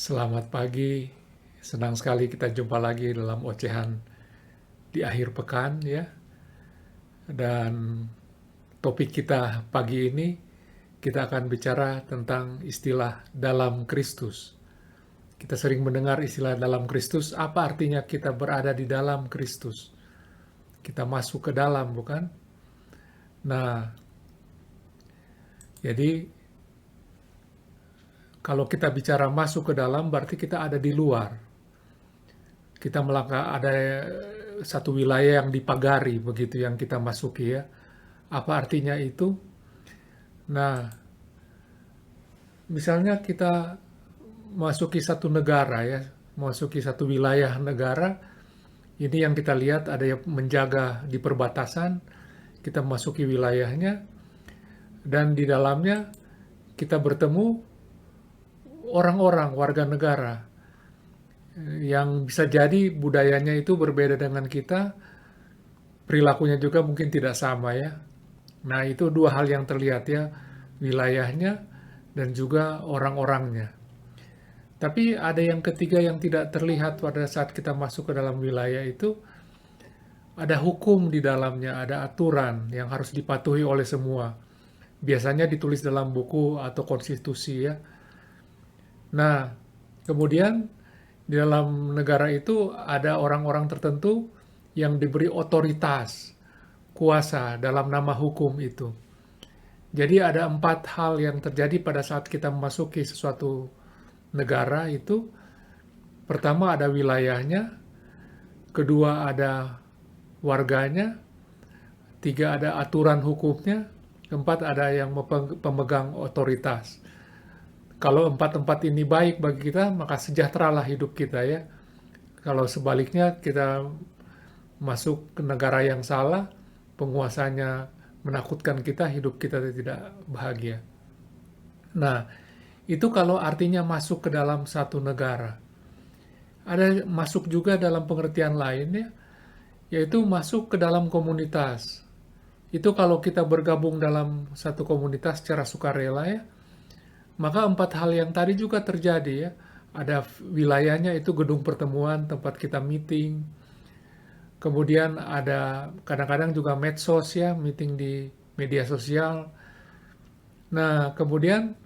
Selamat pagi, senang sekali kita jumpa lagi dalam ocehan di akhir pekan ya. Dan topik kita pagi ini, kita akan bicara tentang istilah dalam Kristus. Kita sering mendengar istilah dalam Kristus, apa artinya kita berada di dalam Kristus? Kita masuk ke dalam, bukan? Nah, jadi kalau kita bicara masuk ke dalam, berarti kita ada di luar. Kita melangkah, ada satu wilayah yang dipagari, begitu yang kita masuki ya. Apa artinya itu? Nah, misalnya kita masuki satu negara ya, masuki satu wilayah negara, ini yang kita lihat ada yang menjaga di perbatasan, kita masuki wilayahnya, dan di dalamnya kita bertemu orang-orang, warga negara, yang bisa jadi budayanya itu berbeda dengan kita, perilakunya juga mungkin tidak sama ya. Nah, itu dua hal yang terlihat ya, wilayahnya dan juga orang-orangnya. Tapi ada yang ketiga yang tidak terlihat pada saat kita masuk ke dalam wilayah itu, ada hukum di dalamnya, ada aturan yang harus dipatuhi oleh semua. Biasanya ditulis dalam buku atau konstitusi ya. Nah, kemudian di dalam negara itu ada orang-orang tertentu yang diberi otoritas, kuasa dalam nama hukum itu. Jadi ada 4 hal yang terjadi pada saat kita memasuki sesuatu negara itu. Pertama ada wilayahnya, kedua ada warganya, tiga ada aturan hukumnya, keempat ada yang pemegang otoritas. Kalau empat-empat ini baik bagi kita, maka sejahteralah hidup kita ya. Kalau sebaliknya kita masuk ke negara yang salah, penguasanya menakutkan kita, hidup kita tidak bahagia. Nah, itu kalau artinya masuk ke dalam satu negara. Ada masuk juga dalam pengertian lain ya, yaitu masuk ke dalam komunitas. Itu kalau kita bergabung dalam satu komunitas secara sukarela ya, maka 4 hal yang tadi juga terjadi ya. Ada wilayahnya itu gedung pertemuan, tempat kita meeting. Kemudian ada kadang-kadang juga medsos ya, meeting di media sosial. Nah, kemudian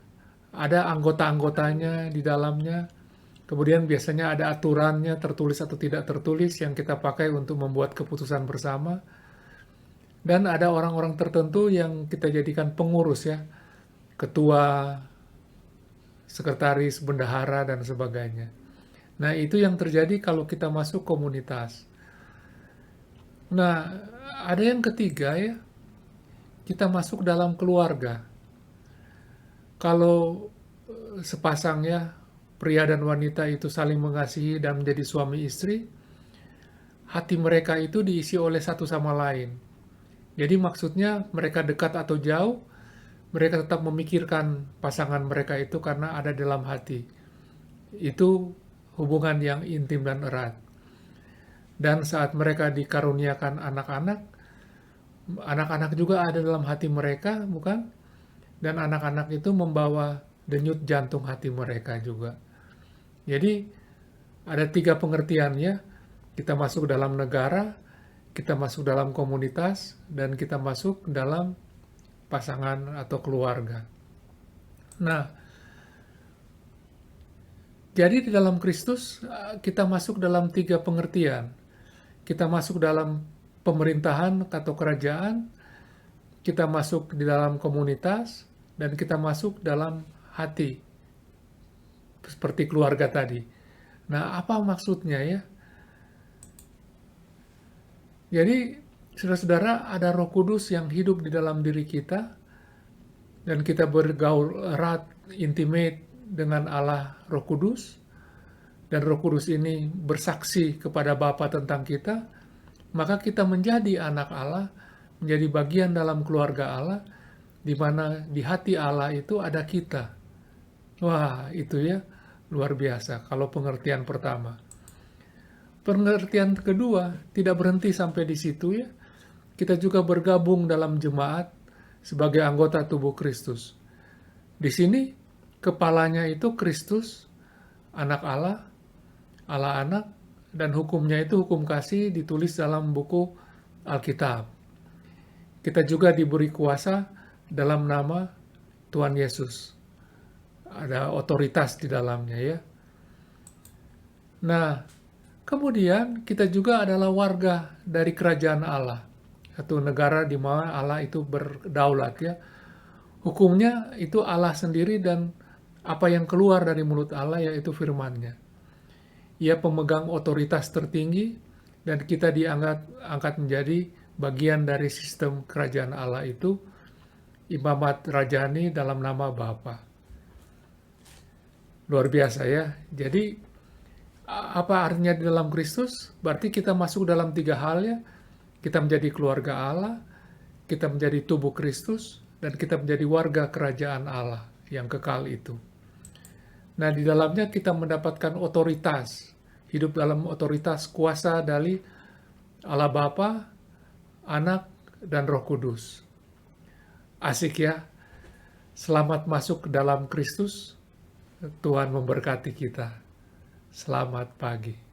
ada anggota-anggotanya di dalamnya. Kemudian biasanya ada aturannya, tertulis atau tidak tertulis, yang kita pakai untuk membuat keputusan bersama. Dan ada orang-orang tertentu yang kita jadikan pengurus ya, ketua, sekretaris, bendahara, dan sebagainya. Nah, itu yang terjadi kalau kita masuk komunitas. Nah, ada yang ketiga ya, kita masuk dalam keluarga. Kalau sepasang ya, pria dan wanita itu saling mengasihi dan menjadi suami istri, hati mereka itu diisi oleh satu sama lain. Jadi maksudnya mereka dekat atau jauh, mereka tetap memikirkan pasangan mereka itu karena ada dalam hati. Itu hubungan yang intim dan erat. Dan saat mereka dikaruniakan anak-anak, anak-anak juga ada dalam hati mereka, bukan? Dan anak-anak itu membawa denyut jantung hati mereka juga. Jadi ada 3 pengertian ya. Kita masuk dalam negara, kita masuk dalam komunitas, dan kita masuk dalam pasangan atau keluarga. Nah, jadi di dalam Kristus kita masuk dalam 3 pengertian. Kita masuk dalam pemerintahan atau kerajaan, kita masuk di dalam komunitas, dan kita masuk dalam hati, seperti keluarga tadi. Nah, apa maksudnya ya? Jadi, saudara-saudara, ada Roh Kudus yang hidup di dalam diri kita, dan kita bergaul erat, intimate dengan Allah Roh Kudus, dan Roh Kudus ini bersaksi kepada Bapa tentang kita, maka kita menjadi anak Allah, menjadi bagian dalam keluarga Allah, di mana di hati Allah itu ada kita. Wah, itu ya, luar biasa kalau pengertian pertama. Pengertian kedua, tidak berhenti sampai di situ ya. Kita juga bergabung dalam jemaat sebagai anggota tubuh Kristus. Di sini, kepalanya itu Kristus, anak Allah, Allah anak, dan hukumnya itu hukum kasih ditulis dalam buku Alkitab. Kita juga diberi kuasa dalam nama Tuhan Yesus. Ada otoritas di dalamnya ya. Nah, kemudian kita juga adalah warga dari kerajaan Allah. Satu negara di mana Allah itu berdaulat ya. Hukumnya itu Allah sendiri dan apa yang keluar dari mulut Allah yaitu firman-Nya. Ia pemegang otoritas tertinggi dan kita diangkat menjadi bagian dari sistem kerajaan Allah itu, imamat rajani dalam nama Bapa. Luar biasa ya. Jadi apa artinya di dalam Kristus? Berarti kita masuk dalam 3 hal ya. Kita menjadi keluarga Allah, kita menjadi tubuh Kristus, dan kita menjadi warga kerajaan Allah yang kekal itu. Nah, di dalamnya kita mendapatkan otoritas, hidup dalam otoritas kuasa dari Allah Bapa, Anak, dan Roh Kudus. Asik ya. Selamat masuk ke dalam Kristus. Tuhan memberkati kita. Selamat pagi.